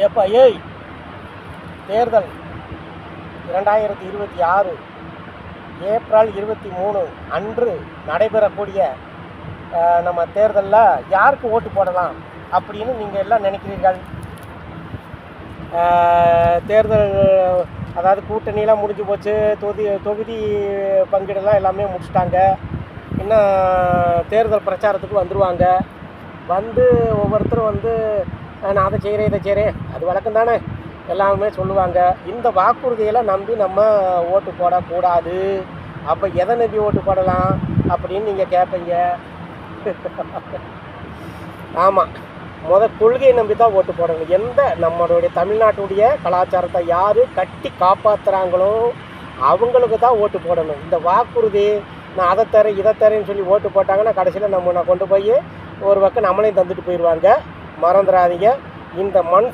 ஏப்பா ஏய், தேர்தல் 2026 ஏப்ரல் 23 அன்று நடைபெறக்கூடிய நம்ம தேர்தலில் யாருக்கு ஓட்டு போடலாம் அப்படின்னு நீங்கள் எல்லாம் நினைக்கிறீர்கள்? தேர்தல் அதாவது கூட்டணியெலாம் முடிஞ்சு போச்சு, தொகுதி பங்கீடெல்லாம் எல்லாமே முடிச்சிட்டாங்க. இன்னும் தேர்தல் பிரச்சாரத்துக்கு வந்துடுவாங்க. வந்து ஒவ்வொருத்தரும் வந்து நான் அதை செய்கிறேன் இதை செய்கிறேன், அது வழக்கம் தானே, எல்லாமே சொல்லுவாங்க. இந்த வாக்குறுதியெல்லாம் நம்பி நம்ம ஓட்டு போடக்கூடாது. அப்போ எதை நம்பி ஓட்டு போடலாம் அப்படின்னு நீங்கள் கேட்பீங்க. ஆமாம், கொள்கையை நம்பி தான் ஓட்டு போடணும். எந்த நம்மளுடைய தமிழ்நாட்டுடைய கலாச்சாரத்தை யார் கட்டி காப்பாற்றுறாங்களோ அவங்களுக்கு தான் ஓட்டு போடணும். இந்த வாக்குறுதி நான் அதை தரேன் இதை தரேன்னு சொல்லி ஓட்டு போட்டாங்கன்னா கடைசியில் நான் கொண்டு போய் ஒரு பக்கம் நம்மளையும் தந்துட்டு போயிடுவாங்க. மறந்துடாதீங்க. இந்த மண்